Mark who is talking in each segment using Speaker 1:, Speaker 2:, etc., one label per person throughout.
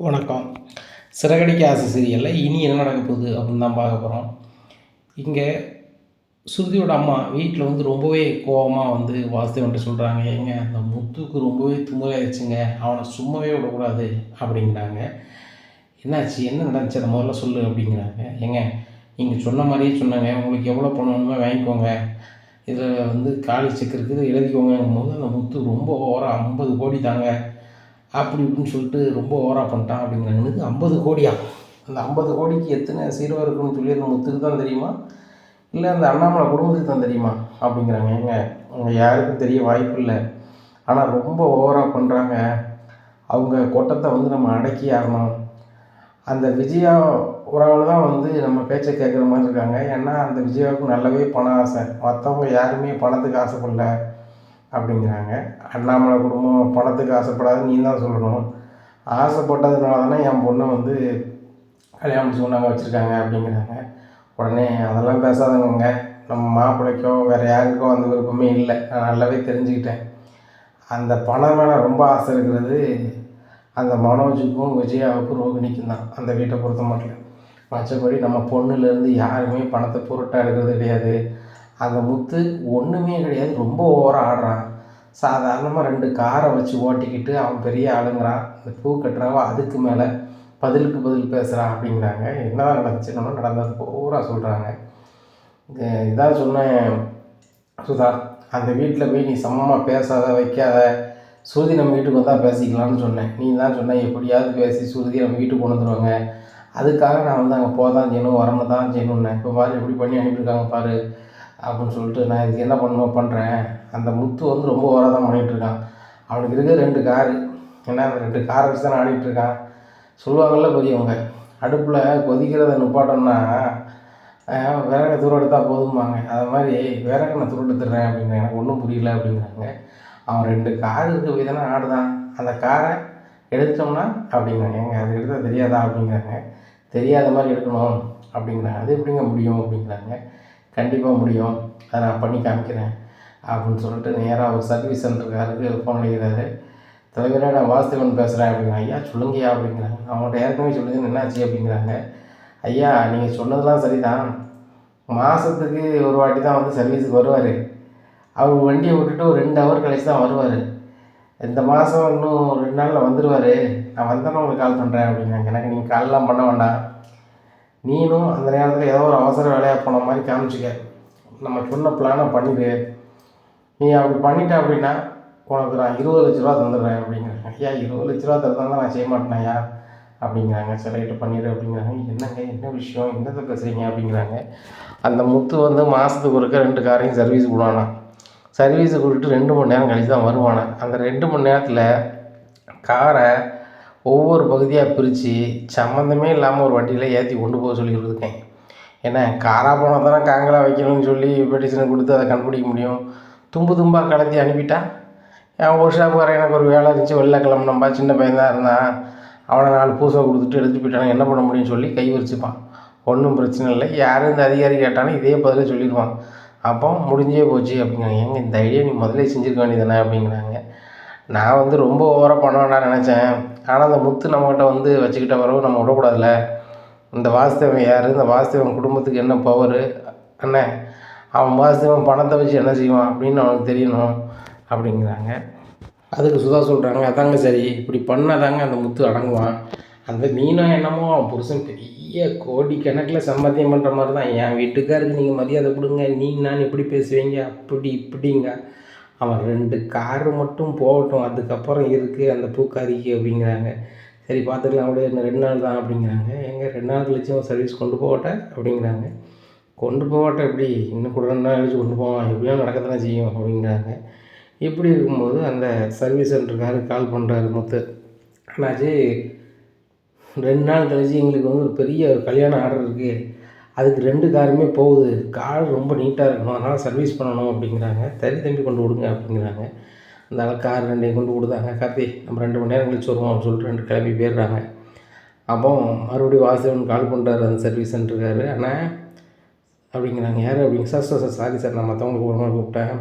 Speaker 1: வணக்கம். சிறகடிக்க ஆசை சீரியலில் இனி என்ன நடக்க போகுது அப்படின்னு தான் பார்க்க போகிறோம். இங்கே சுருதியோட அம்மா வீட்டில் ரொம்பவே கோபமாக வாசுதேவன்ட்ட சொல்கிறாங்க, ஏங்க அந்த முத்துக்கு ரொம்பவே திமிராயிருச்சுங்க, அவனை சும்மாவே விடக்கூடாது அப்படிங்கிறாங்க. என்னாச்சு, என்ன நடந்துச்சு, அதை முதல்ல சொல்லு அப்படிங்கிறாங்க. ஏங்க நீங்கள் சொன்ன மாதிரியே சொன்னாங்க, உங்களுக்கு எவ்வளோ பணம் வேணுமோ வாங்கிக்கோங்க, இதில் காலி செக் இருக்குது எழுதிக்கோங்கும் போது அந்த முத்து ரொம்ப ஓவராக 50 கோடி தாங்க அப்படி இப்படின்னு சொல்லிட்டு ரொம்ப ஓவராக பண்ணிட்டான் அப்படிங்கிறாங்க. 50 கோடியா? அந்த 50 கோடிக்கு எத்தனை சீரோ இருக்குன்னு சொல்லி அந்த முத்துக்கு தான் தெரியுமா, இல்லை அந்த அண்ணாமலை குடும்பத்துக்கு தான் தெரியுமா அப்படிங்கிறாங்க. ஏங்க அவங்க யாருக்கும் தெரிய வாய்ப்பு இல்லை, ஆனால் ரொம்ப ஓவராக பண்ணுறாங்க, அவங்க கொட்டத்தை நம்ம அடக்கி ஆகணும். அந்த விஜயா ஒரு ஆள் தான் நம்ம பேச்சை கேட்குற மாதிரி இருக்காங்க. ஏன்னா அந்த விஜயாவுக்கு நல்லாவே பணம் ஆசை, மற்றவங்க யாருமே பணத்துக்கு ஆசைப்படல அப்படிங்கிறாங்க. அண்ணாமலை குடும்பம் பணத்துக்கு ஆசைப்படாது நீ தான் சொல்லணும், ஆசைப்பட்டதுனால தானே என் பொண்ணை கல்யாணம் முடிச்சு கொண்டாங்க வச்சுருக்காங்க அப்படிங்கிறாங்க. உடனே அதெல்லாம் பேசாதவங்க, நம்ம மாப்பிள்ளைக்கோ வேறு யாருக்கோ அந்த விருப்பமே இல்லை, நான் நல்லாவே தெரிஞ்சுக்கிட்டேன். அந்த பணம் மேலே ரொம்ப ஆசை இருக்கிறது அந்த மனோஜுக்கும் விஜயாவுக்கும் ரோகிணிக்கும் தான் அந்த வீட்டை பொறுத்த மட்டும். மற்றபடி நம்ம பொண்ணுலேருந்து யாருமே பணத்தை பொருட்டாக எடுக்கிறது கிடையாது. அந்த முத்து ஒன்றுமே கிடையாது, ரொம்ப ஓவராக ஆடுறான். சாதாரணமாக 2 காரை வச்சு ஓட்டிக்கிட்டு அவன் பெரிய ஆளுங்கிறான், இந்த பூ கட்டுறாவோ அதுக்கு மேலே பதிலுக்கு பதில் பேசுகிறான் அப்படிங்கிறாங்க. என்னதான் நடந்துச்சுன்னு நடந்தது பூரா சொல்கிறாங்க. இதான் சொன்னேன் சுதா, அந்த வீட்டில் போய் நீ சமமாக பேசாத வைக்காத, சுருதி நம்ம வீட்டுக்கு வந்தால் பேசிக்கலாம்னு சொன்னேன். நீ தான் சொன்ன எப்படியாவது பேசி சுருதி நம்ம வீட்டுக்கு கொண்டு வந்துடுவாங்க, அதுக்காக நான் அங்கே போக தான் செய்யணும், வரணும் தான் செய்யணுன்னேன். இப்போ பாரு எப்படி பண்ணி அனுப்பியிருக்காங்க பாரு அப்படின்னு சொல்லிட்டு, நான் இதுக்கு என்ன பண்ணுறேன். அந்த முத்து ரொம்ப ஓவராக தான் பண்ணிகிட்ருக்கான். அவனுக்கு இருக்கிற 2 காரு, ஏன்னா அந்த 2 காரை வச்சு தான் ஆடிட்டுருக்கான். சொல்லுவாங்கள்ல பெரியவங்க, அடுப்பில் கொதிக்கிறத நிப்பாட்டோம்னா விறகை தூரம் எடுத்தால் போதும்பாங்க, அது மாதிரி விறகை நான் துருட்டத்துடுறேன் அப்படிங்கிறேன். எனக்கு ஒன்றும் புரியல அப்படிங்கிறாங்க. அவன் 2 காரு இருக்க போய் தானே ஆடுதான், அந்த காரை எடுத்துட்டோம்னா அப்படிங்கிறாங்க. ஏங்க அது எடுத்தால் தெரியாதா அப்படிங்கிறாங்க. தெரியாத மாதிரி எடுக்கணும் அப்படிங்கிறாங்க. அது எப்படிங்க முடியும் அப்படிங்கிறாங்க. கண்டிப்பாக முடியும், அதை நான் பண்ணி காமிக்கிறேன் அப்படின்னு சொல்லிட்டு நேராக ஒரு சர்வீஸ் சென்டருக்காருக்கு ஃபோன் அடிக்கிறாரு. தலைவரே நான் வாசுதேவன் பேசுகிறேன் அப்படிங்கிறாங்க. ஐயா சொல்லுங்கய்யா அப்படிங்கிறாங்க. அவங்கள்ட்ட ஏற்கனவே சொல்லுங்க என்னாச்சு அப்படிங்கிறாங்க. ஐயா நீங்கள் சொன்னதெல்லாம் சரிதான், மாதத்துக்கு ஒரு வாட்டி தான் சர்வீஸுக்கு வருவார், அவர் வண்டியை விட்டுட்டு ஒரு 2 ஹவர் கழிச்சு தான் வருவார். இந்த மாதம் இன்னும் 2 நாளில் வந்துடுவார், நான் வந்தேன்னு உங்களுக்கு கால் பண்ணுறேன் அப்படிங்கிறாங்க. எனக்கு நீங்கள் கால்லாம் பண்ண வேண்டாம், நீனும் அந்த நேரத்தில் ஏதோ ஒரு அவசர வேலையாக போன மாதிரி காமிச்சிக்க, நம்ம சொன்ன பிளானை பண்ணிடு, நீ அப்படி பண்ணிட்ட அப்படின்னா உனக்கு நான் 20 லட்ச ரூபா தந்துடுறேன் அப்படிங்கிறாங்க. ஐயா 20 லட்ச ரூபா தந்தால் நான் செய்ய மாட்டேனாயா அப்படிங்கிறாங்க. சரிட்டு பண்ணிடு அப்படிங்கிறாங்க. என்னங்க என்ன விஷயம், என்னத்தை பேசுகிறீங்க அப்படிங்கிறாங்க. அந்த முத்து மாதத்துக்கு ஒருக்க 2 காரையும் சர்வீஸ் விடுவானா, சர்வீஸை கொடுத்துட்டு 2 மணி நேரம் கழிச்சு தான் வருவானா. அந்த 2 மணி நேரத்தில் காரை ஒவ்வொரு பகுதியாக பிரித்து சம்மந்தமே இல்லாமல் ஒரு வண்டியில் ஏற்றி கொண்டு போக சொல்லி கொடுத்துருக்கேன். ஏன்னா காராக போனால் தானே காங்கலாக வைக்கணும்னு சொல்லி பெட்டிஷனை கொடுத்து அதை கண்டுபிடிக்க முடியும். தும்பாக கலத்தி அனுப்பிட்டா, என் ஒரு ஷாப்புக்காரன் எனக்கு ஒரு வேலை இருந்துச்சு வெளில கிளம்புனம்பா, சின்ன பையன் தான் இருந்தான், அவனை 4 பூசை கொடுத்துட்டு எடுத்துகிட்டு போயிட்டானே, என்ன பண்ண முடியும்னு சொல்லி கை வச்சுப்பான். ஒன்றும் பிரச்சனை இல்லை, யாரும் இந்த அதிகாரி கேட்டாலும் இதே பதிலே சொல்லிடுவான். அப்போ முடிஞ்சே போச்சு அப்படிங்கிறாங்க. ஏங்க இந்த ஐடியா நீ முதல்ல செஞ்சுருக்க வேண்டியதானே அப்படிங்கிறாங்க. நான் ரொம்ப ஓவராக பண்ண வேண்டாம்னு நினச்சேன், ஆனால் அந்த முத்து நம்மகிட்ட வச்சுக்கிட்ட வரவு நம்ம விடக்கூடாதுல்ல. இந்த வாசுதேவன் யார், இந்த வாசுதேவன் குடும்பத்துக்கு என்ன பவர் அண்ணே, அவன் வாசுதேவன் பணத்தை வச்சு என்ன செய்வான் அப்படின்னு அவனுக்கு தெரியணும் அப்படிங்கிறாங்க. அதுக்கு சுதா சொல்கிறாங்க, அதாங்க சரி, இப்படி பண்ணாதாங்க அந்த முத்து அடங்குவான். அந்த மீனம் என்னமோ அவன் புருஷன் பெரிய கோடிக்கணக்கில் சம்பாத்தியம் பண்ணுற மாதிரி தான், என் வீட்டுக்காருக்கு நீங்கள் மரியாதை கொடுங்க, நான் எப்படி பேசுவீங்க அப்படி இப்படிங்க. அவன் 2 காரு மட்டும் போகட்டும், அதுக்கப்புறம் இருக்குது அந்த பூக்காரிக்கு அப்படிங்கிறாங்க. சரி பார்த்துக்கலாம் அப்படியே, இன்னும் 2 நாள் தான் அப்படிங்கிறாங்க. எங்கே 2 நாள் கழிச்சு அவன் சர்வீஸ் கொண்டு போகட்டேன் அப்படிங்கிறாங்க. கொண்டு போகட்டேன் எப்படி, இன்னும் கூட 2 நாள் கழிச்சு கொண்டு போவான், எப்படியும் நடக்கத்தானே செய்யும் அப்படிங்கிறாங்க. இப்படி இருக்கும்போது அந்த சர்வீஸ் சென்டருக்காரருக்கு கால் பண்ணுறாரு முத்து. ஆனாச்சு 2 நாள் கழிச்சு எங்களுக்கு ஒரு பெரிய கல்யாண ஆர்டர் இருக்குது, அதுக்கு 2 காருமே போகுது, கார் ரொம்ப நீட்டாக இருக்கணும், அதனால் சர்வீஸ் பண்ணணும் அப்படிங்கிறாங்க. சரி தம்பி கொண்டு விடுங்க அப்படிங்கிறாங்க. அந்த கார் 2 கொண்டு கொடுத்தாங்க. கார்த்தி நம்ம 2 மணி நேரம் கழிச்சு வருவோம் அப்படின்னு சொல்லிட்டு 2 கிளம்பி போயிடுறாங்க. அப்போ மறுபடியும் வாசுதேவன் கால் பண்ணுறாரு அந்த சர்வீஸ் சென்டருக்காரு. அண்ணா அப்படிங்கிறாங்க. யார் அப்படிங்க சார் சாரி சார், நான் மற்றவங்களுக்கு ஒரு மாதிரி கூப்பிட்டேன்.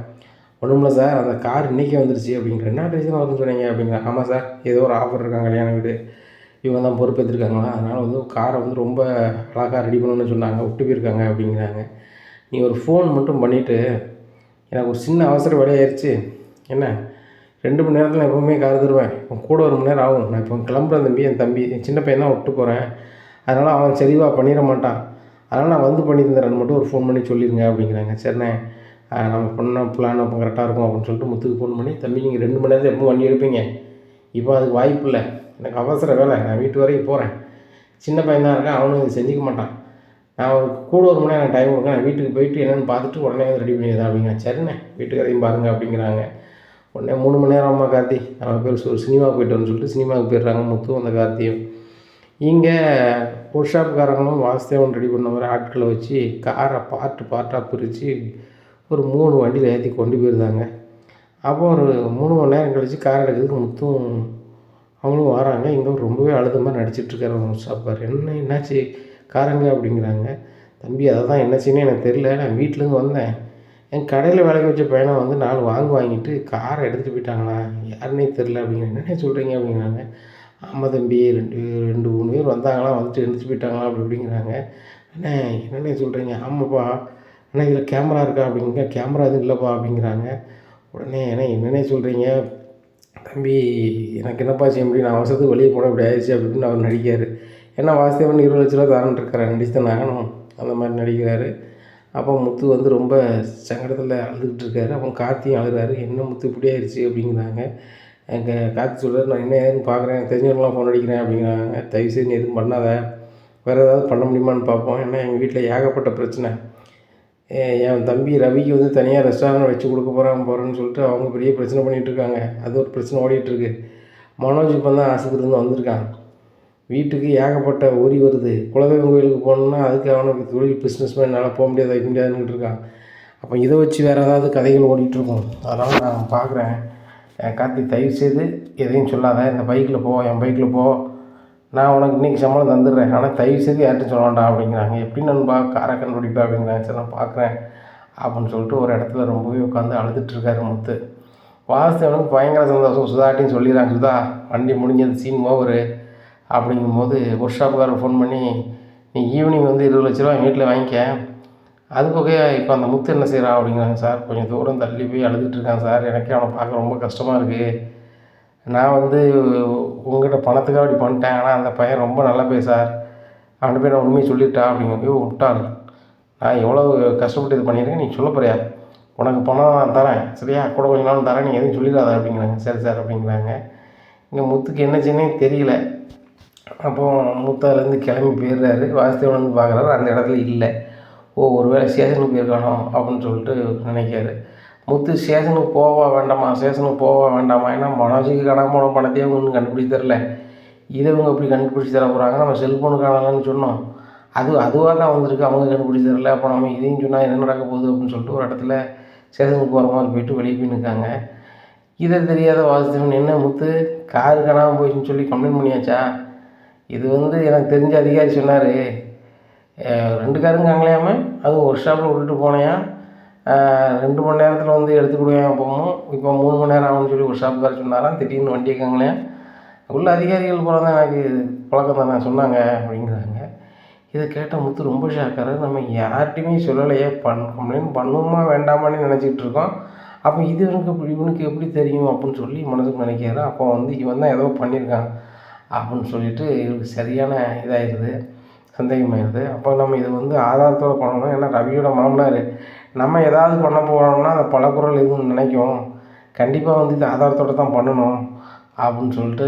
Speaker 1: ஒன்றும் இல்லை சார், அந்த கார் இன்றைக்கி வந்துருச்சு அப்படிங்கிற. என்ன கழிச்சு தான் வருதுன்னு சொன்னீங்க அப்படிங்கிற. ஆமாம் சார், ஏதோ ஒரு ஆஃபர் இருக்காங்க கல்யாண வீடு, இவங்க தான் பொறுப்பேற்றிருக்காங்களா, அதனால் வந்து காரை வந்து ரொம்ப அழகாக ரெடி பண்ணணும்னு சொன்னாங்க, விட்டு போயிருக்காங்க அப்படிங்கிறாங்க. நீ ஒரு ஃபோன் மட்டும் பண்ணிவிட்டு, எனக்கு ஒரு சின்ன அவசர வேலையாயிருச்சு, என்ன 2 மணி நேரத்தில் நான் எப்பவுமே கார் தருவேன், கூட 1 மணி நேரம் ஆகும், நான் இப்போ கிளம்புறேன் தம்பி, என் தம்பி என் சின்ன பையன் தான் விட்டு போகிறேன், அதனால் அவன் தெளிவாக பண்ணிட மாட்டான், அதனால் நான் வந்து பண்ணி தந்துடுறேன்னு மட்டும் ஒரு ஃபோன் பண்ணி சொல்லிடுங்க அப்படிங்கிறாங்க. சரிண்ணே, நம்ம பண்ண பிளான் அப்போ கரெக்டாக இருக்கும் அப்படின்னு சொல்லிட்டு முத்துக்கு ஃபோன் பண்ணி, தம்பி நீங்கள் 2 மணி நேரத்தில் எப்போ வண்டி எடுப்பீங்க, இப்போ அதுக்கு வாய்ப்பு இல்லை, எனக்கு அவசர வேலை, நான் வீட்டு வரைக்கும் போகிறேன், சின்ன பையன் தான் இருக்கேன், அவனும் இதை செஞ்சுக்க மாட்டான், நான் ஒரு கூட 1 மணி நேரம் டைம் கொடுங்க, நான் வீட்டுக்கு போயிட்டு என்னென்னு பார்த்துட்டு உடனே வந்து ரெடி பண்ணிடுறேன் அப்படிங்க. சரிண்ணே, வீட்டுக்கு அதையும் பாருங்கள் அப்படிங்கிறாங்க. உடனே 3 மணி நேரம் ஆகுமா கார்த்தி, நம்ம பேர் ஒரு சினிமாவுக்கு போய்ட்டு வரணும்னு சொல்லிட்டு சினிமாவுக்கு போயிடுறாங்க முத்துவும் அந்த கார்த்தியும். இங்கே ஒர்க் ஷாப்புக்காரங்களும் வாசுதேவன் ரெடி பண்ண மாதிரி ஆட்களை வச்சு காரை பார்ட்டாக பிரித்து ஒரு 3 வண்டியில் ஏற்றி கொண்டு போயிருந்தாங்க. அப்போ ஒரு 3 மணி நேரம் கழித்து கார் எடுக்கிறதுக்கு முத்தும் அவங்களும் வராங்க. இங்கே ரொம்பவே அழுத மாதிரி நடிச்சிட்ருக்காரு ஒர்க் ஷாப்பார். என்னாச்சு காரங்க அப்படிங்கிறாங்க. தம்பி அதை தான் என்னாச்சுன்னு எனக்கு தெரியல, நான் வீட்டிலேருந்து வந்தேன், என் கடையில் வேலைக்கு வச்ச பையனை வந்து 4 வாங்கிட்டு காரை எடுத்துகிட்டு போயிட்டாங்களா, யாருன்னே தெரில அப்படிங்கிறாங்க. என்னென்ன சொல்கிறீங்க அப்படிங்கிறாங்க. ஆமாம் தம்பி, 3 பேர் வந்தாங்களா, வந்துட்டு எடுத்துகிட்டு போயிட்டாங்களா அப்படி இப்படிங்கிறாங்க. என்னென்ன சொல்கிறீங்க, ஆமாப்பா அண்ணா இதில் கேமரா இருக்கா அப்படிங்க, கேமரா எதுவும் இல்லைப்பா அப்படிங்கிறாங்க. உடனே என்னென்ன சொல்கிறீங்க தம்பி, எனக்கு என்னப்பா செய்ய முடியும், நான் அவசரத்துக்கு வெளியே போனால் இப்படி ஆயிடுச்சு அப்படின்னு அவர் நடிக்கார். ஏன்னா வாசுதேவன் 20 லட்ச ரூபா தரேன்ட்டு இருக்கிறார், நடிச்சு தான் ஆகணும், அந்த மாதிரி நடிக்கிறாரு. அப்போ முத்து வந்து ரொம்ப சங்கடத்தில் அழுதுகிட்டு இருக்காரு. அப்போ கார்த்தியும் அழுகிறாரு, என்ன முத்து இப்படி ஆயிடுச்சு அப்படிங்கிறாங்க. எங்கள் கார்த்தி சொல்கிறார், நான் என்ன ஏதுன்னு பார்க்குறேன், தெரிஞ்சவங்களாம் ஃபோன் அடிக்கிறேன் அப்படிங்கிறாங்க. தயவுசெய்து நீ எதுவும் பண்ணாத, வேறு ஏதாவது பண்ண முடியுமான்னு பார்ப்போம், ஏன்னா எங்கள் வீட்டில் ஏகப்பட்ட பிரச்சனை, என் தம்பி ரவிக்கு வந்து தனியாக ரெஸ்டாரண்ட் வச்சு கொடுக்க போகிறேன்னு சொல்லிட்டு அவங்க பெரிய பிரச்சனை பண்ணிகிட்ருக்காங்க, அது ஒரு பிரச்சனை ஓடிட்டுருக்கு. மனோஜ் இப்போ தான் ஆஸ்பத்திரிலேருந்து வந்திருக்கான், வீட்டுக்கு ஏகப்பட்ட உரி வருது, குலதெய்வம் கோயிலுக்கு போகணுன்னா அதுக்கு அவனுக்கு தொழில் பிஸ்னஸ் மேன் என்னால் போக முடியாது வைக்க முடியாதுன்னுட்டு இருக்கான். அப்போ இதை வச்சு வேறு ஏதாவது கதைகள் ஓடிட்டுருக்கும், அதனால் நான் பார்க்குறேன், கார்த்தி தயவுசெய்து எதையும் சொல்லாத, இந்த பைக்கில் போ, என் பைக்கில் போ, நான் உனக்கு இன்றைக்கி சம்பளம் தந்துடுறேன், ஆனால் தயவுசெய்து யார்கிட்டும் சொல்ல வேண்டாம் அப்படிங்கிறாங்க. எப்படி நண்பா காரை கண்டுபிடிப்பேன் அப்படிங்கிறாங்க. சரி நான் பார்க்குறேன் அப்படின்னு சொல்லிட்டு ஒரு இடத்துல ரொம்பவே உட்காந்து அழுதுட்டுருக்காரு முத்து. வாசுதேவனுக்கு பயங்கர சந்தோஷம், சுதாட்டின்னு சொல்லிடுறாங்க, சுதா வண்டி முடிஞ்சது, சீன் ஓவரு அப்படிங்கும்போது ஒர்க் ஷாப்புக்காரர் ஃபோன் பண்ணி, நீ ஈவினிங் வந்து 20 லட்ச ரூபா என் வீட்டில் வாங்கிக்க, அது போக இப்போ அந்த முத்து என்ன செய்கிறான் அப்படிங்கிறாங்க. சார் கொஞ்சம் தூரம் தள்ளி போய் அழுதுட்டுருக்கான் சார், எனக்கே அவனை பார்க்க ரொம்ப கஷ்டமாக இருக்குது, நான் வந்து உங்கள்கிட்ட பணத்துக்காக அப்படி பண்ணிட்டேன், ஆனால் அந்த பையன் ரொம்ப நல்ல பையன் சார், அவனை போய் நான் உண்மையை சொல்லிட்டா அப்படிங்க. ஐயோ முட்டாள், நான் எவ்வளோ கஷ்டப்பட்டு இது பண்ணியிருக்கேன், நீ சொல்ல போறியா, உனக்கு பணம் நான் தரேன் சரியா, கூட கொஞ்ச நாள் தரேன், நீ எதுவும் சொல்லிடாத அப்படிங்கிறாங்க. சரி சார் அப்படிங்கிறாங்க. இங்கே முத்துக்கு என்ன செய்யனே தெரியல. அப்போது முத்தாலேருந்து கிளம்பி போயிடுறாரு. வாசுதேவன் வந்து பார்க்குறாரு, அந்த இடத்துல இல்லை. ஒரு வேளை ஸ்டேஷனுக்கு போயிருக்கானோ அப்படின்னு சொல்லிட்டு நினைக்காரு. முத்து ஸ்டேஷனுக்கு போவா வேண்டாமா, ஏன்னா மனோஜுக்கு காணாமல் போன பணத்தையே ஒன்றும் கண்டுபிடிச்சி தரல, இதை இவங்க எப்படி கண்டுபிடிச்சி தர போகிறாங்க, நம்ம செல்ஃபோனு காணலான்னு சொன்னோம், அதுவாக தான் வந்திருக்கு, அவங்க கண்டுபிடிச்சி தரல, அப்போ நம்ம இதையும் சொன்னால் என்ன நடக்க போகுது அப்படின்னு சொல்லிட்டு ஒரு இடத்துல ஸ்டேஷனுக்கு போகிற மாதிரி போயிட்டு வெளியே போய் நிற்காங்க. இதை தெரியாத வாசுதேவன், என்ன முத்து காரு காணாமல் போயிடுச்சுன்னு சொல்லி கம்ப்ளைண்ட் பண்ணியாச்சா, இது வந்து எனக்கு தெரிஞ்ச அதிகாரி சொன்னார், 2 காரும் காங்கலையாமல், அதுவும் ஒர்க் ஷாப்பில் விட்டுட்டு போனேன், 2 மணி நேரத்தில் வந்து எடுத்துக்கிடுவேன், அப்பவும் இப்போ 3 மணி நேரம் ஆகும்னு சொல்லி ஒரு ஷாப்புக்காரர் சொன்னாராம், திடீர்னு வண்டியை காங்கலையா, உள்ள அதிகாரிகள் போல தான் எனக்கு பழக்கம் தானே சொன்னாங்க அப்படிங்கிறாங்க. இதை கேட்ட முத்து ரொம்ப ஷாக்காரு, நம்ம யார்கிட்டையுமே சொல்லலையே, கம்ப்ளைண்ட் பண்ணுவோமா வேண்டாமான்னு நினச்சிக்கிட்டு இருக்கோம், அப்போ இவனுக்கு எப்படி தெரியும் அப்படின்னு சொல்லி மனசுக்கு நினைக்கிறாரு. அப்போ வந்து இவன் தான் ஏதோ பண்ணியிருக்கான் அப்படின்னு சொல்லிட்டு இவருக்கு சரியான இதாகிடுது, சந்தேகமாகிடுது. அப்போ நம்ம இதை வந்து ஆதாரத்தோடு பண்ணணும், ஏன்னா ரவியோட மாமனார், நம்ம ஏதாவது பண்ண போகிறோம்னா அந்த பலக்குரல் எதுவும் நினைக்கும், கண்டிப்பாக வந்து இது ஆதாரத்தோடு தான் பண்ணணும் அப்படின்னு சொல்லிட்டு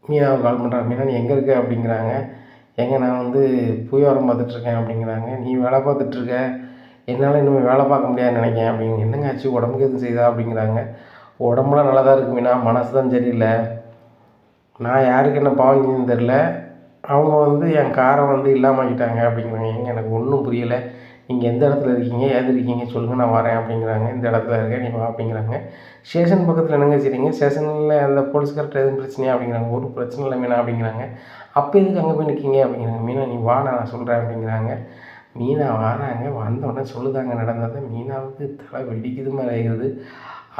Speaker 1: மீனாவை கால் பண்ணுறாங்க. மீனா நீ எங்கே இருக்க அப்படிங்கிறாங்க. நான் வந்து பூயாரம் பார்த்துட்ருக்கேன் அப்படிங்கிறாங்க. நீ வேலை பார்த்துட்ருக்க, என்னால் இனிமேல் வேலை பார்க்க முடியாதுன்னு நினைக்கிறேன் அப்படிங்க. என்னங்க ஆச்சு, உடம்புக்கு எதுவும் செய்தா அப்படிங்கிறாங்க. உடம்புலாம் நல்லா தான் இருக்குது மீனா, மனசு தான் சரியில்லை, நான் யாருக்கு என்ன பாவம் செஞ்சதுன்னு தெரில, அவங்க வந்து என் காரை வந்து இல்லாமல் ஆக்கிட்டாங்க அப்படிங்கிறாங்க. எனக்கு ஒன்றும் புரியலை, நீங்கள் எந்த இடத்துல இருக்கீங்க, ஏது இருக்கீங்க சொல்லுங்கள், நான் வரேன் அப்படிங்கிறாங்க. இந்த இடத்துல இருக்கேன், நீ வா அப்படிங்கிறாங்க. ஸ்டேஷன் பக்கத்தில் என்னங்க செய்றீங்க, ஸ்டேஷனில் அந்த போலீஸ்கார்ட்ட எதுவும் பிரச்சனையா அப்படிங்கிறாங்க. ஒரு பிரச்சனை இல்லை மீனா அப்படிங்கிறாங்க. அப்போ எதுக்கு அங்கே போய் நிற்கிங்க அப்படிங்கிறாங்க. மீனா நீ வா நான் சொல்கிறேன் அப்படிங்கிறாங்க. மீனா வராங்க, வந்தோடனே சொல்லுதாங்க நடந்ததை. மீனாவுக்கு தலை வெடிக்குது மாதிரி ஆகிடுது.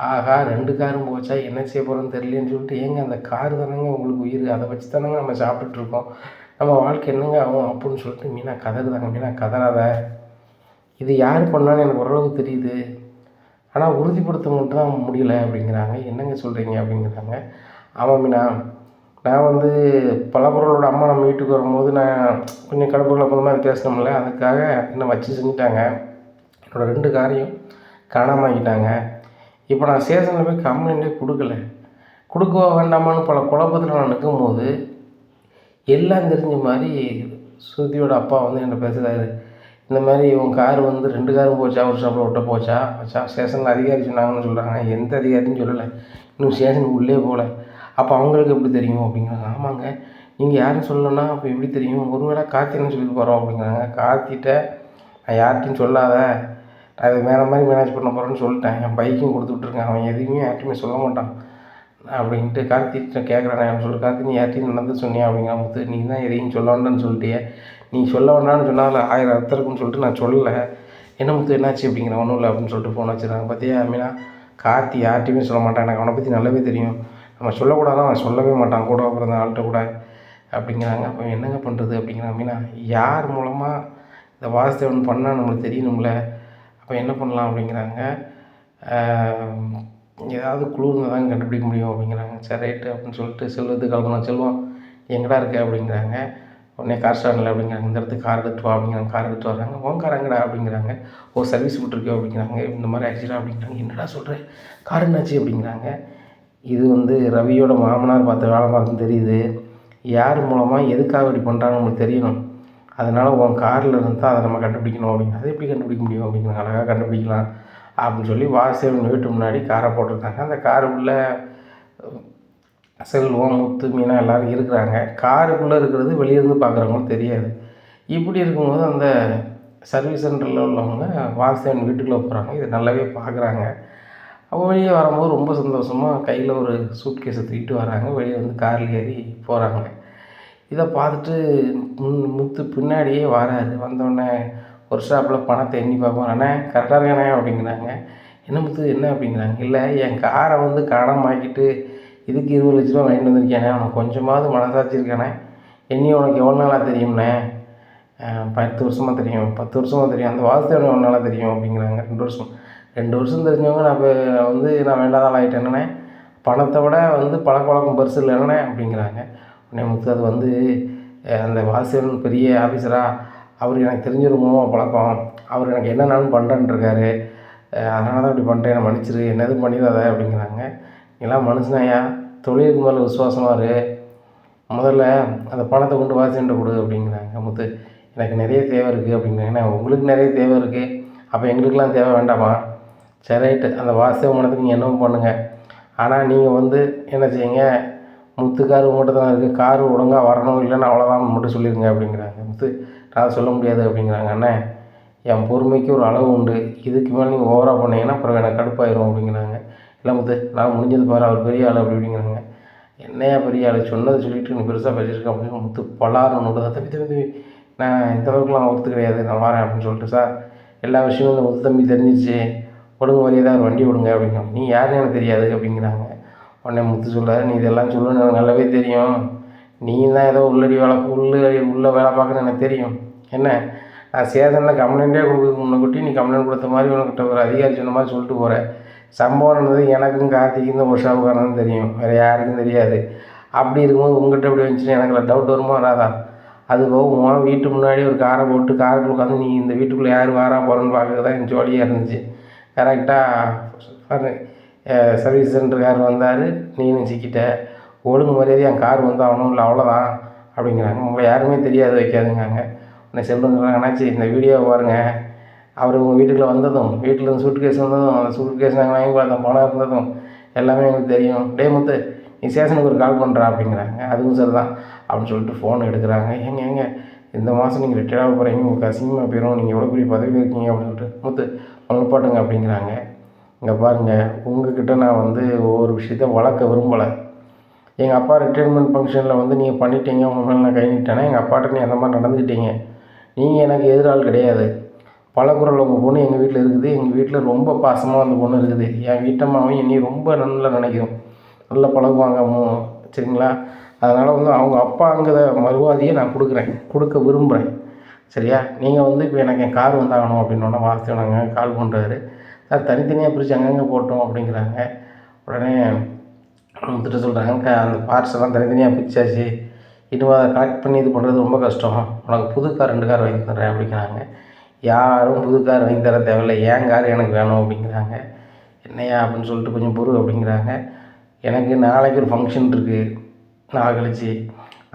Speaker 1: ஆஹா 2 காரும் போச்சா என்ன செய்ய போகிறோன்னு தெரியலேன்னு சொல்லிட்டு, ஏங்க அந்த காரு தானேங்க உங்களுக்கு உயிர், அதை வச்சு தானேங்க நம்ம சாப்பிட்டுட்ருக்கோம், நம்ம வாழ்க்கை என்னங்க ஆகும் அப்படின்னு சொல்லிட்டு மீனா கதறுதாங்க. மீனா கதறாத, இது யார் பண்ணான்னு எனக்கு ஓரளவுக்கு தெரியுது, ஆனால் உறுதிப்படுத்த மட்டும் தான் முடியல அப்படிங்கிறாங்க. என்னங்க சொல்கிறீங்க அப்படிங்கிறாங்க. ஆமாம் மீனா, நான் வந்து பலபொருளோட அம்மா நம்ம வீட்டுக்கு வரும்போது நான் கொஞ்சம் கடுப்பு கலப்பு மாதிரி பேசினோம்ல, அதுக்காக என்னை வச்சு செஞ்சுட்டாங்க. என்னோடய 2 காரையும் காணாமல் ஆக்கிட்டாங்க. இப்போ நான் ஸ்டேஷனில் போய் கம்ப்ளைண்ட்டே கொடுக்கல. கொடுக்கவா வேண்டாமான்னு பல குழப்பத்தில் நான் நிற்கும்போது, எல்லாம் தெரிஞ்ச மாதிரி ஸ்ருதியோட அப்பா வந்து என்கிட்ட பேசுகிறாரு. இந்த மாதிரி உன் கார் வந்து 2 காரும் போச்சா, ஒரு ஷாப்பில் விட்ட போச்சா மச்சான், ஸ்டேஷனில் அதிகாரி சொன்னாங்கன்னு சொல்கிறாங்க. எந்த அதிகாரின்னு சொல்லலை, இன்னும் ஸ்டேஷனுக்கு உள்ளே போகல. அப்போ அவங்களுக்கு எப்படி தெரியும் அப்படிங்கிறாங்க. ஆமாங்க, நீங்கள் யாரும் சொல்லலைன்னா அப்போ எப்படி தெரியும், ஒருவேளை கார்த்தின்னு சொல்லிட்டு போகிறோம் அப்படிங்கிறாங்க. கார்த்திகிட்ட நான் யார்கிட்டையும் சொல்லாத, அது வேறு மாதிரி மேனேஜ் பண்ண போகிறேன்னு சொல்லிட்டேன், என் பைக்கும் கொடுத்து விட்ருக்கேன், அவன் எதுவுமே யார்கிட்டையுமே சொல்ல மாட்டான் அப்படின்ட்டு கார்த்திகிட்ட கேட்குறேன் சொல்லி. கார்த்தி நீ யார்கிட்டையும் நடந்து சொன்னியா அப்படிங்கிற முத்து, நீ தான் எதையும் சொல்ல வேண்டாம்னு சொல்லிட்டியே, நீ சொல்ல வேண்டாம்னு சொன்னால் 1000 அர்த்தம் இருக்குன்னு சொல்லிட்டு நான் சொல்லலை, என்ன முத்து என்னாச்சு அப்படிங்கிற. ஒன்றும் இல்லை அப்படின்னு சொல்லிட்டு ஃபோன் வச்சுருக்காங்க. பார்த்தியா மீனா, கார்த்தி யார்கிட்டையுமே சொல்ல மாட்டான், எனக்கு அவனை பற்றி நல்லாவே தெரியும், நம்ம சொல்லக்கூடாதான் அவன் சொல்லவே மாட்டான் கூட பிறந்த ஆள்கிட்ட கூட அப்படிங்கிறாங்க. அப்போ என்னங்க பண்ணுறது அப்படிங்கிறாங்க. மீனா, யார் மூலமாக இந்த வாசுதேவன் பண்ணால் நம்மளுக்கு தெரியணும்ல, அப்போ என்ன பண்ணலாம் அப்படிங்கிறாங்க. ஏதாவது குழு இருந்தால் தான் கண்டுபிடிக்க முடியும் அப்படிங்கிறாங்க. சரி ரைட்டு அப்படின்னு சொல்லிட்டு செல்வத்துக்கு கால் பண்ண, செல்வம் எங்கடா இருக்க அப்படிங்கிறாங்க. உடனே கார் ஸ்டாண்டில் அப்படிங்கிறாங்க. இந்த இடத்துக்கு கார் எடுத்துட்டு வா அப்படிங்கிறாங்க. கார் எடுத்துட்டு வர்றாங்க. உன் கார் எங்கடா அப்படிங்கிறாங்க. ஓ சர்வீஸ் விட்டுருக்கு அப்படிங்கிறாங்க. இந்த மாதிரி ஆக்சிடென்ட் அப்படிங்கிறாங்க. என்னடா சொல்கிறேன், கார் என்னாச்சு அப்படிங்கிறாங்க. இது வந்து ரவியோட மாமனார் பார்த்த வேலை பார்த்துன்னு தெரியுது, யார் மூலமாக எதுக்காக இப்படி பண்ணுறாங்கன்னு நம்மளுக்கு தெரியணும், அதனால் உன் காரில் இருந்தால் அதை நம்ம கண்டுபிடிக்கணும் அப்படிங்க. அதை எப்படி கண்டுபிடிக்க முடியும் அப்படிங்கிறாங்க. அழகாக கண்டுபிடிக்கலாம் அப்படின்னு சொல்லி வாசுதேவன் வீட்டு முன்னாடி காரை போட்டிருக்காங்க. அந்த காருக்குள்ளே செல்வம், முத்து, மீனா எல்லோரும் இருக்கிறாங்க. காருக்குள்ளே இருக்கிறது வெளியிருந்து பார்க்குறவங்களுக்கு தெரியாது. இப்படி இருக்கும்போது அந்த சர்வீஸ் சென்டரில் உள்ளவங்க வாசுதேவன் வீட்டுக்குள்ளே போகிறாங்க. இதை நல்லாவே பார்க்குறாங்க. அப்போ வெளியே வரும்போது ரொம்ப சந்தோஷமாக கையில் ஒரு சூட்கேஸை தூக்கிட்டு வராங்க. வெளியே வந்து காரில் ஏறி போகிறாங்க. இதை பார்த்துட்டு முத்து பின்னாடியே வராரு. வந்தோடனே ஒரு ஷாப்பில் பணத்தை எண்ணி பார்ப்போம். அண்ணே கரெக்டாக இருக்கானே அப்படிங்கிறாங்க. என்ன முத்து என்ன அப்படிங்கிறாங்க. இல்லை என் காரை வந்து காணாமல் ஆக்கிட்டு இதுக்கு 20 லட்ச ரூபா வாங்கிட்டு வந்திருக்கேனே, அவனுக்கு கொஞ்சமாவது மனசாட்சி இருக்கானே, என்னையும் உனக்கு எவ்வளோ நாளாக தெரியும்ண்ணே, 10 வருஷமாக தெரியும், 10 வருஷமாக தெரியும், அந்த வாசுதேவன் எவ்வளோ நாளாக தெரியும் அப்படிங்கிறாங்க. 2 வருஷம். 2 வருஷம் தெரிஞ்சவங்க நான் இப்போ வந்து நான் வேண்டாத ஆள் ஆகிட்டேன்னே, பணத்தை விட வந்து பழக்கவழக்கம் பெருசு இல்லைன்னே அப்படிங்கிறாங்க. உடனே முத்து அது வந்து அந்த வாசுதேவன் பெரிய ஆஃபீஸராக, அவர் எனக்கு தெரிஞ்சிருமோ பழக்கம், அவர் எனக்கு என்னென்னாலும் பண்ணுறேன்ருக்காரு, அதனால தான் இப்படி பண்ணிட்டேன், என்னை மன்னிச்சிரு, என்ன எதுவும் பண்ணிடாத அப்படிங்கிறாங்க. நீலாம் மனுஷனாயா, தொழிலுக்கு மேலே விசுவாசமாக இரு, முதல்ல அந்த பணத்தை கொண்டு வாசுதேவன்கிட்ட கொடு அப்படிங்கிறாங்க. முத்து எனக்கு நிறைய தேவை இருக்குது அப்படிங்கிறாங்க. ஏன்னா உங்களுக்கு நிறைய தேவை இருக்குது, அப்போ எங்களுக்கெல்லாம் தேவை வேண்டாமா, சரி ரைட்டு, அந்த வாசுதேவன் பணத்துக்கு நீங்கள் என்னவும் பண்ணுங்கள், ஆனால் நீங்கள் வந்து என்ன செய்யுங்க, முத்து கார் உங்கள்கிட்ட தான் இருக்குது, கார் ஒழுங்காக வரணும், இல்லைன்னா அவ்வளோதான் மட்டும் சொல்லிடுங்க அப்படிங்கிறாங்க. முத்து நான் சொல்ல முடியாது அப்படிங்கிறாங்க. அண்ணே என் பொறுமைக்கு ஒரு அளவு உண்டு, இதுக்கு மேலே நீங்கள் ஓவராக பண்ணிங்கன்னா அப்புறம் எனக்கு கடுப்பாயிரும் அப்படிங்கிறாங்க. இல்லை முத்து நான் முடிஞ்சது பாரு, அவர் பெரிய ஆள் அப்படி அப்படிங்கிறாங்க. என்னையா பெரிய ஆள், சொன்னதை சொல்லிவிட்டு நீ பெருசாக பேசியிருக்கேன் அப்படின்னு முத்து பலாரம் நோடுதான். தம்பி தம்பி நான் இந்த அளவுக்குலாம் ஒருத்து கிடையாது, நான் வரேன் அப்படின்னு சொல்லிட்டு, சார் எல்லா விஷயமும் இந்த முத்து தம்பி தெரிஞ்சிச்சு, ஒழுங்கு வழியாக ஒரு வண்டி விடுங்க அப்படிங்கிறாங்க. நீ யாருன்னு எனக்கு தெரியாது அப்படிங்கிறாங்க. உடனே முத்து சொல்கிறாரு, நீ இதெல்லாம் சொல்லணும்னு எனக்கு நல்லாவே தெரியும், நீ தான் ஏதோ உள்ள வேலை பார்க்கணுன்னு எனக்கு தெரியும், என்ன நான் ஸ்டேஷனில் கம்ப்ளைண்ட்டே கொடுக்குறதுக்கு முன்னக்கூட்டி நீ கம்ப்ளைண்ட் கொடுத்த மாதிரி உனக்கிட்ட ஒரு அதிகாரி சொன்ன மாதிரி சொல்லிட்டு போகிறேன். சம்பவம் நடந்தது எனக்கும் கார்த்திக்கும் இந்த ஒரு ஷாப்புக்காரனும் தெரியும், வேறு யாருக்கும் தெரியாது. அப்படி இருக்கும்போது உங்கள்கிட்ட எப்படி வந்துச்சுன்னு எனக்கு டவுட் வருமா வராதா, அது போக உன் வீட்டு முன்னாடி ஒரு காரை போட்டு காருக்குள்ள உட்காந்து நீ இந்த வீட்டுக்குள்ளே யார் வாரா போகிறேன்னு பார்க்க தான் எனக்கு ஜோலியாக இருந்துச்சு. கரெக்டாக சர்வீஸ் சென்டர் கார் வந்தார், நீனும் சிக்கிட்ட, ஒழுங்கு மரியாதையாக என் கார் வந்து அவனும் இல்லை அவ்வளோதான் அப்படிங்கிறாங்க. உங்களை யாருமே தெரியாது வைக்காதுங்காங்க. உன்னை செல்வம் சொல்கிறாங்க, என்னாச்சு இந்த வீடியோவை பாருங்கள், அவர் உங்கள் வீட்டுக்குள்ளே வந்ததும், வீட்டில் இருந்து சூட் கேஸ் வந்ததும், அந்த சூட் கேஸ் நாங்கள் வாங்கி பார்த்தோம், பணம் இருந்ததும் எல்லாமே எங்களுக்கு தெரியும். டே முத்து நீ ஸ்டேஷனுக்கு ஒரு கால் பண்ணுறா அப்படிங்கிறாங்க. அதுவும் சரி தான் அப்படின்னு சொல்லிட்டு ஃபோன் எடுக்கிறாங்க. ஏங்க இந்த மாதம் நீங்கள் ரிட்டையர்டாக போகிறீங்க, உங்களுக்கு அசிங்கமாக போயிடும், நீங்கள் எவ்வளோ பெரிய பதவியில் இருக்கீங்க அப்படின்னு சொல்லிட்டு, முத்து அவங்க நிப்பாட்டுங்க அப்படிங்கிறாங்க. இங்கே பாருங்கள், உங்கள்கிட்ட நான் வந்து ஒவ்வொரு விஷயத்த வளர்க்க விரும்பலை. எங்கள் அப்பா ரிட்டையர்மெண்ட் ஃபங்க்ஷனில் வந்து நீங்கள் பண்ணிட்டீங்க, உங்கள் மேலே நான் கை நீட்டேன்னா எங்கள் அப்பாட்ட நீ அந்த மாதிரி நடந்துக்கிட்டீங்க, நீங்கள் எனக்கு எதிராள் கிடையாது. பழகுறல் உங்கள் பொண்ணு எங்கள் வீட்டில் இருக்குது. எங்கள் வீட்டில் ரொம்ப பாசமாக அந்த பொண்ணு இருக்குது. என் வீட்டம்மாவும் என்னையும் ரொம்ப நல்லா நினைக்கும். நல்லா பழகுவாங்க சரிங்களா? அதனால் வந்து அவங்க அப்பாங்கிற மறுவாதியை நான் கொடுக்க விரும்புகிறேன். சரியா? நீங்கள் வந்து இப்போ எனக்கு என் கார் வந்தாகணும் அப்படின்னோடனே வாசுதேவன் கால் பண்ணுறாரு. சார் தனித்தனியாக பிரித்து அங்கங்கே போட்டோம் அப்படிங்கிறாங்க. உடனே முத்துட்ட சொல்கிறாங்க, அந்த பார்ட்ஸ் எல்லாம் தனித்தனியாக பிரிச்சாச்சு, இன்னும் அதை கலெக்ட் பண்ணி இது பண்ணுறது ரொம்ப கஷ்டம், உனக்கு புது கார் 2 கார் வாங்கி தர்றேன் அப்படிங்கிறாங்க. யாரும் புது கார் வாங்கி தர தேவையில்லை, என் கார் எனக்கு வேணும் அப்படிங்கிறாங்க. என்னையா அப்படின்னு சொல்லிட்டு கொஞ்சம் பொறு அப்படிங்கிறாங்க. எனக்கு நாளைக்கு ஒரு ஃபங்க்ஷன் இருக்குது, நாளை கழிச்சு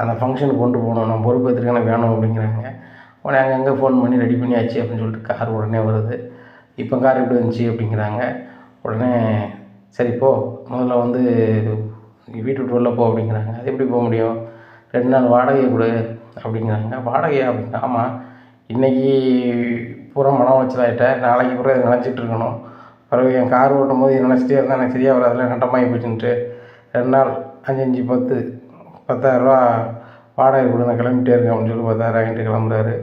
Speaker 1: அந்த ஃபங்க்ஷனுக்கு கொண்டு போகணும், நான் பொறுப்பேற்றுக்க எனக்கு வேணும் அப்படிங்கிறாங்க. உடனே அங்கங்கே ஃபோன் பண்ணி ரெடி பண்ணியாச்சு அப்படின்னு சொல்லிட்டு கார் உடனே வருது. இப்போ கார் எப்படி வந்துச்சு அப்படிங்கிறாங்க. உடனே சரி போ, முதல்ல வந்து வீட்டு விட்டு வெளில போ அப்படிங்கிறாங்க. அது எப்படி போக முடியும், 2 நாள் வாடகையை கொடு அப்படிங்கிறாங்க. வாடகையா அப்படின்னா, ஆமாம், இன்றைக்கி பூரா மனம் உளைச்சலாயிட்டேன், நாளைக்கு பூரா இதை நினச்சிட்டு இருக்கணும், பிறகு என் கார் ஓட்டும் போது இதை நினச்சிட்டே இருந்தால் எனக்கு சரியாக வராதுல, நட்டமாகி போச்சுன்ட்டு 2 நாள் 5 5 10 10,000 வாடகை கொடு, நான் கிளம்பிட்டே இருக்கேன் அப்படின்னு சொல்லி 10,000 வாங்கிட்டு கிளம்புறாரு.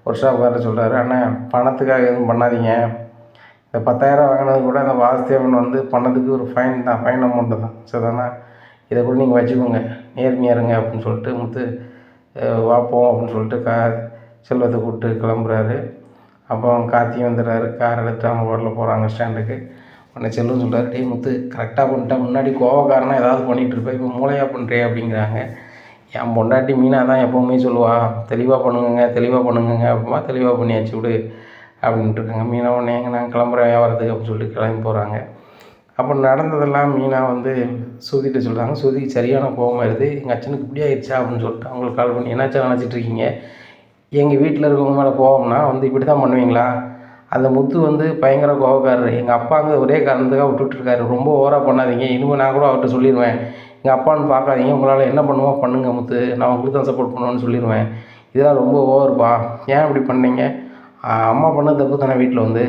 Speaker 1: ஒரு ஷாப்காரர் சொல்கிறாரு, அண்ணா பணத்துக்காக எதுவும் பண்ணாதீங்க, இந்த 10,000 வாங்கினது கூட அந்த வாசுதேவன் வந்து பண்ணதுக்கு ஒரு ஃபைன் தான், ஃபைன் அமௌண்ட்டு தான், சரிதானே, இதை கூட நீங்கள் வச்சுக்கோங்க, நேர்மையாக இருங்க அப்படின்னு சொல்லிட்டு முத்து வாப்போம் அப்படின்னு சொல்லிட்டு செல்வத்தை கூப்பிட்டு கிளம்புறாரு. அப்போ கார்த்தியும் வந்துடுறாரு. கார் எடுத்து அவங்க ரோட்டில் போகிறாங்க ஸ்டாண்டுக்கு. உடனே செல்வம் சொல்கிறார், டேய் முத்து கரெக்டாக பண்ணிட்டேன், முன்னாடி கோவக்காரனா ஏதாவது பண்ணிகிட்டு இருப்பேன், இப்போ மூளையாக பண்ணுறே அப்படிங்கிறாங்க. என் பொண்டாட்டி மீனா தான் எப்போவுமே சொல்லுவா, தெளிவாக பண்ணுங்க தெளிவாக பண்ணுங்க அப்படிமா, தெளிவாக பண்ணியாச்சு விடு அப்படின்ட்டு இருக்காங்க. மீனா உடனே நாங்கள் கிளம்புறேன் வியாபாரத்துக்கு அப்படின்னு சொல்லிட்டு கிளம்பி போகிறாங்க. அப்போ நடந்ததெல்லாம் மீனா வந்து சுதிகிட்ட சொல்கிறாங்க. சுதிக்கு சரியான கோபம் ஆயிடுது. எங்கள் அச்சனுக்கு இப்படி ஆயிடுச்சா அப்படின்னு சொல்லிட்டு அவங்களுக்கு கால் பண்ணி, என்னாச்சா நினச்சிட்ருக்கீங்க, எங்கள் வீட்டில் இருக்கவங்க மேலே கோவம்னா வந்து இப்படி தான் பண்ணுவீங்களா, அந்த முத்து வந்து பயங்கர கோவக்காரர், எங்கள் அப்பாங்க ஒரே காரணத்துக்காக விட்டுட்ருக்காரு, ரொம்ப ஓவராக பண்ணாதீங்க, இனிமேல் நான் கூட அவர்கிட்ட சொல்லிடுவேன், எங்கள் அப்பான்னு பார்க்காதீங்க, உங்களால் என்ன பண்ணுவோம் பண்ணுங்கள் முத்து, நான் உங்களுக்கு தான் சப்போர்ட் பண்ணுவேன்னு சொல்லிடுவேன், இதெல்லாம் ரொம்ப ஓவர்ப்பா, ஏன் இப்படி பண்ணீங்க, அம்மா பண்ண தப்பு தானே, வீட்டில் வந்து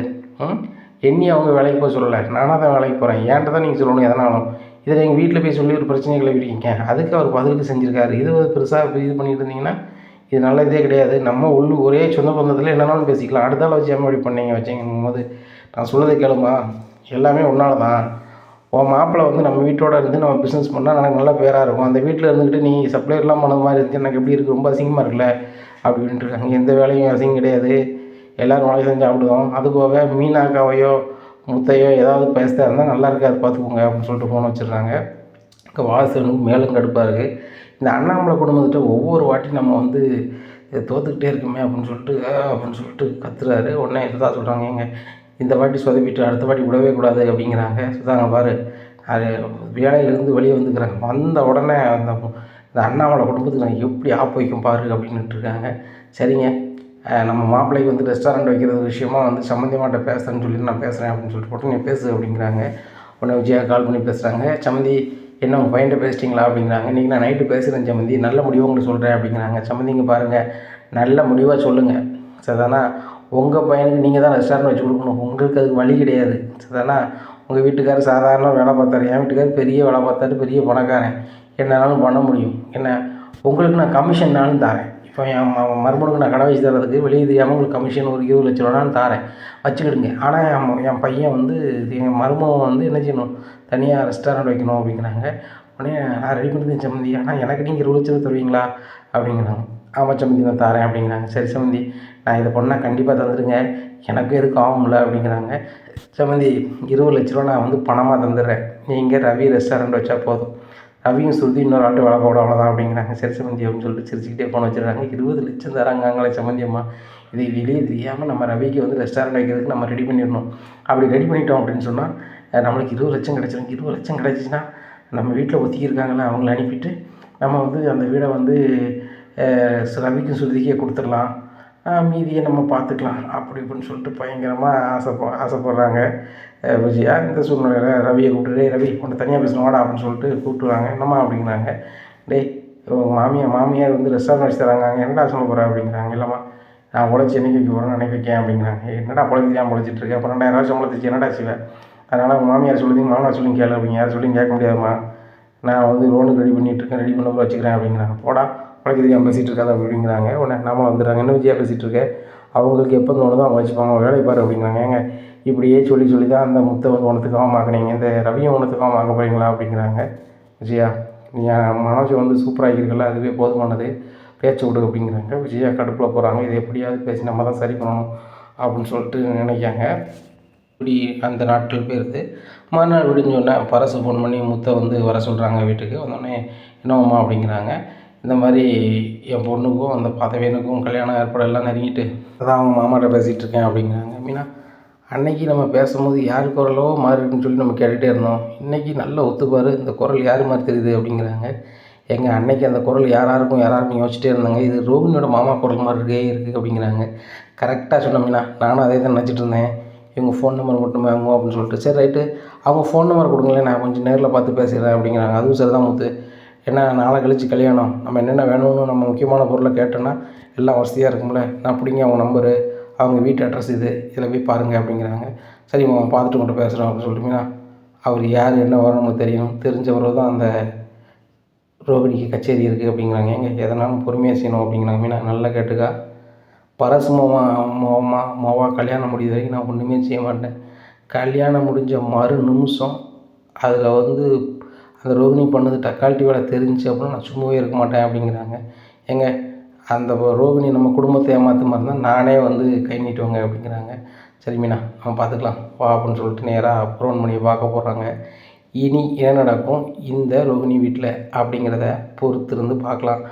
Speaker 1: என்னையும் அவங்க வேலைக்கு போக சொல்லலை, நானாக தான் வேலைக்கு போகிறேன், ஏன்ட்ட தான் நீங்கள் சொல்லணும் எதனாலும், இதில் எங்கள் வீட்டில் போய் சொல்லி ஒரு பிரச்சனையை கிளப்பிருக்கீங்க, அதுக்கு அவர் பதிலுக்கு செஞ்சுருக்காரு, இது பெருசாக இது பண்ணிட்டு இருந்தீங்கன்னா இது நல்ல இதே கிடையாது, நம்ம ஒரே சொந்த பந்தத்தில் என்னன்னாலும் பேசிக்கலாம், அடுத்தால வச்சு ஏன் இப்படி பண்ணீங்க வச்சிங்கும் போது, நான் சொல்லதை கேளுமா, எல்லாமே உன்னால தான், உன் மாப்பிள்ளை வந்து நம்ம வீட்டோடு இருந்து நம்ம பிஸ்னஸ் பண்ணால் எனக்கு நல்ல பேராக இருக்கும், அந்த வீட்டில் இருந்துக்கிட்டு நீ சப்ளைலாம் பண்ணது மாதிரி இருந்துச்சு, எனக்கு எப்படி இருக்குது, ரொம்ப அசிங்கமாக இருக்குல்ல அப்படின்ட்டு இருக்காங்க. எந்த வேலையும் அசிங்கம் கிடையாது, எல்லோரும் வேலை செஞ்சு சாப்பிடுவோம், அது போக மீனாக்காவையோ முத்தையோ ஏதாவது பேசுகிறதா இருந்தால் நல்லா இருக்காது பார்த்துக்கோங்க அப்படின்னு சொல்லிட்டு ஃபோன் வச்சுருக்காங்க. இங்கே வாசனுக்கு மேலும் கடுப்பாக இருக்குது. இந்த அண்ணாமலை குடும்பத்திட்ட ஒவ்வொரு வாட்டி நம்ம வந்து தோற்றுக்கிட்டே இருக்குமே அப்படின்னு சொல்லிட்டு கத்துறாரு. உடனே இதுதான் சொல்கிறாங்க, ஏங்க இந்த வாட்டி சொதப்பிட்டு அடுத்த வாட்டி விடவே கூடாது அப்படிங்கிறாங்க. சுதாங்க பாரு, அது வேலையிலேருந்து வெளியே வந்துக்கிறாங்க, வந்த உடனே இந்த அண்ணாமலை குடும்பத்துக்கு நான் எப்படி ஆப்பு வைக்கும் பாரு அப்படின்ட்டு இருக்காங்க. சரிங்க, நம்ம மாப்பிள்ளைக்கு வந்து ரெஸ்டாரண்ட் வைக்கிறது விஷயமா வந்து சம்மந்தியமாட்ட பேசுகிறேன்னு சொல்லிட்டு நான் பேசுகிறேன் அப்படின்னு சொல்லிட்டு போட்டு நீ பேசு அப்படிங்கிறாங்க. உடனே விஜயா கால் பண்ணி பேசுகிறாங்க. சம்மந்தி என்ன உங்கள் பையன்கிட்ட பேசிட்டிங்களா அப்படிங்கிறாங்க. இன்றைக்கி நான் நைட்டு பேசுகிறேன் சம்மந்தி, நல்ல முடிவு உங்களுக்கு சொல்கிறேன் அப்படிங்கிறாங்க. சம்மந்திங்க பாருங்கள், நல்ல முடிவாக சொல்லுங்கள் சரிதானா, உங்கள் பையனுக்கு நீங்கள் தான் ரெஸ்டாரண்ட் வச்சு கொடுக்கணும், உங்களுக்கு அதுக்கு வழி கிடையாது சரிதானா. உங்கள் வீட்டுக்காரர் சாதாரண வேலை பார்த்தாரு, என் வீட்டுக்காரர் பெரிய வேலை பார்த்தாரு, பெரிய பணக்காரன், என்னாலும் பண்ண முடியும், என்ன உங்களுக்கு நான் கமிஷன்னாலும் தரேன், இப்போ என் மருமனுக்கு நான் கடை வச்சு தரதுக்கு வெளியே தெரியாமல் உங்களுக்கு கமிஷன் ஒரு 20 லட்ச ரூபான்னு தாரேன், வச்சுக்கிடுங்க. ஆனால் என் பையன் வந்து என் மருமகன் வந்து என்ன செய்யணும், தனியாக ரெஸ்டாரண்ட் வைக்கணும் அப்படிங்கிறாங்க. உடனே நான் ரெடி பண்ணிட்டேன் சம்மந்தி, ஆனால் எனக்கு நீங்கள் 20 லட்சம் தருவீங்களா அப்படிங்கிறாங்க. ஆமாம் சம்மந்தி நான் தாரேன் அப்படிங்கிறாங்க. சரி சம்மந்தி, நான் இதை பண்ணால் கண்டிப்பாக தந்துடுங்க, எனக்கும் எதுக்கும் ஆகும்ல அப்படிங்கிறாங்க. சம்மந்தி 20 லட்ச ரூபா நான் வந்து பணமாக தந்துடுறேன், நீங்கள் ரவி ரெஸ்டாரண்ட் வச்சா போதும், ரவியும் சுருதி இன்னொரு ஆள்கிட்ட வேலை போட அவ்வளோதான் அப்படிங்கிறாங்க. சரி சம்மந்தி அப்படின்னு சொல்லிட்டு சிரிச்சுக்கிட்டே ஃபோன் வச்சுருக்காங்க. 20 லட்சம் தராங்களே சம்மந்தியம்மா, இது வெளியே தெரியாமல் நம்ம ரவிக்கு வந்து ரெஸ்டாரண்ட் வைக்கிறதுக்கு நம்ம ரெடி பண்ணிடணும், அப்படி ரெடி பண்ணிட்டோம் அப்படின்னு சொன்னால் நம்மளுக்கு 20 லட்சம் கிடச்சிடும். 20 லட்சம் கிடச்சிச்சின்னா நம்ம வீட்டில் ஒத்திக்கிருக்காங்களே அவங்கள அனுப்பிட்டு நம்ம வந்து அந்த வீடை வந்து ரவிக்கும் சுருதிக்கே கொடுத்துடலாம், மீதியை நம்ம பார்த்துக்கலாம் அப்படி இப்படின்னு சொல்லிட்டு பயங்கரமாக ஆசைப்படுறாங்க விஜயா. இந்த சூழ்நிலையில் ரவியை கூப்பிட்டு, ரவி உன்னை தனியாக பேசணும் வாடா அப்படின்னு சொல்லிட்டு கூப்பிட்டுருவாங்க. என்னம்மா அப்படிங்கிறாங்க. டேய் மாமியார் வந்து ரெஸ்டாரண்ட் வச்சு தராங்க, என்னடா சொல்ல போகிறேன் அப்படிங்கிறாங்க. இல்லைம்மா நான் உழைச்சி என்னைக்கு வைக்க போகிறேன் நினைக்க வைக்கேன் அப்படிங்கிறாங்க. என்னடா பொழைச்சிதான் பொழைச்சிட்ருக்கேன், அப்போ 2000 சம்பளத்துச்சு என்னடா செய்வேன், அதனால் உங்கள் மாமியார் சொல்லுதீங்க மாமனார் சொல்லி கேளு அப்படிங்க. யார் சொல்லி கேட்க முடியாதும்மா, நான் வந்து லோனுக்கு ரெடி பண்ணிகிட்ருக்கேன், ரெடி பண்ண வச்சுக்கிறேன் அப்படிங்கிறாங்க. போடா உழைக்க தெரியாமல் பேசிகிட்டு இருக்காது அப்படிங்கிறாங்க. உடனே நாமளும் வந்துடுறாங்க. என்ன விஜயா பேசிகிட்டு இருக்கேன், அவங்களுக்கு எப்போ தோணுதோ அவங்க வச்சுப்பாங்க, வேலையை பாரு அப்படிங்கிறாங்க. ஏங்க இப்படியே சொல்லி சொல்லி தான் அந்த முத்தை வந்து உனத்துக்காக ஆக்குனீங்க, இந்த ரவியை உனத்துக்காக ஆக்க போகிறீங்களா அப்படிங்கிறாங்க. விஜயா, நீ மனோஜை வந்து சூப்பராகிருக்கல, அதுவே போதுமானது, பேச்சு விடு அப்படிங்கிறாங்க. விஜயா கடுப்பில் போகிறாங்க. இது எப்படியாவது பேசி நம்ம தான் சரி பண்ணணும் அப்படின்னு சொல்லிட்டு நினைக்காங்க. இப்படி அந்த நாட்கள் போயிடுது. மறுநாள் விடிஞ்சோடனே பரசு ஃபோன் பண்ணி முத்தை வந்து வர சொல்கிறாங்க வீட்டுக்கு. வந்தோடனே என்னம்மா அப்படிங்கிறாங்க. இந்த மாதிரி என் பொண்ணுக்கும் அந்த பதவியனுக்கும் கல்யாணம் ஏற்பாடெல்லாம் நெருங்கிட்டு அதான் அவங்க மாமாட்ட பேசிகிட்டு இருக்கேன் அப்படிங்கிறாங்க. மீனா, அன்னைக்கு நம்ம பேசும்போது யார் குரலோ மாறி இருக்குன்னு சொல்லி நம்ம கேட்டுகிட்டே இருந்தோம், இன்றைக்கி நல்ல ஒத்துப்பார், இந்த குரல் யார் மாதிரி தெரியுது அப்படிங்கிறாங்க. எங்க அன்னைக்கு அந்த குரல் யாராருக்கும் யோசிச்சிட்டே இருந்தாங்க, இது ரோஹினியோட மாமா குரல் மாதிரி இருக்குது அப்படிங்கிறாங்க. கரெக்டாக சொன்ன மீனா, நானும் அதே தான் நினச்சிட்டு இருந்தேன். இவங்க ஃபோன் நம்பர் மட்டும் வாங்குவோம் அப்படின்னு சொல்லிட்டு, சரி ரைட்டு அவங்க ஃபோன் நம்பர் கொடுங்களேன், நான் கொஞ்சம் நேரில் பார்த்து பேசிடுறேன் அப்படிங்கிறாங்க. அதுவும் சரி தான் முத்து, ஏன்னா நாளை கழிச்சு கல்யாணம், நம்ம என்னென்ன வேணும்னு நம்ம முக்கியமான பொருளை கேட்டோன்னா எல்லாம் வசதியாக இருக்கும்ல, நான் பிடிங்க அவங்க நம்பரு, அவங்க வீட்டு அட்ரஸ் இதில் போய் பாருங்கள் அப்படிங்கிறாங்க. சரி அவன் பார்த்துட்டு மட்டும் பேசுகிறோம் அப்படின்னு சொல்லிட்டுங்கன்னா, அவர் யார் என்ன வரணும்னு தெரிஞ்சவரை தான் அந்த ரோகிணிக்கு கச்சேரி இருக்குது அப்படிங்கிறாங்க. ஏங்க எதனாலும் பொறுமையாக செய்யணும் அப்படிங்கிறாங்க. மீனா, நல்லா கேட்டுக்கா, பரசு மாவா கல்யாணம் முடியுது வரைக்கும் நான் ஒன்றுமே செய்ய மாட்டேன். கல்யாணம் முடிஞ்ச மறு நிமிஷம் அதில் வந்து அந்த ரோகிணி பண்ணது டக்கால்ட்டி வேலை தெரிஞ்சு அப்படின்னா நான் சும்மாவே இருக்க மாட்டேன் அப்படிங்கிறாங்க. ஏங்க அந்த ரோகிணி நம்ம குடும்பத்தை ஏமாற்ற மாதிரி இருந்தால் நானே வந்து கை நீட்டுவேங்க அப்படிங்கிறாங்க. சரி மீனா, நம்ம பார்த்துக்கலாம் வா அப்படின்னு சொல்லிட்டு நேராக புரவன்மணியை பார்க்க போகிறாங்க. இனி என்ன நடக்கும் இந்த ரோகிணி வீட்டில் அப்படிங்கிறத பொறுத்திருந்து பார்க்கலாம்.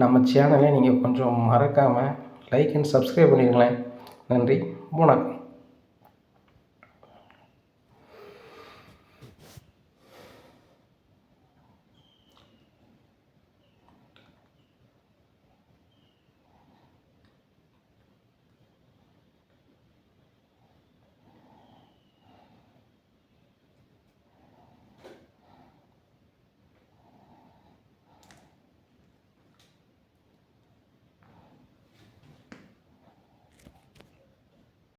Speaker 1: நம்ம சேனலை நீங்கள் கொஞ்சம் மறக்காமல் லைக் அண்ட் சப்ஸ்கிரைப் பண்ணிடுங்களேன். நன்றி, வணக்கம்.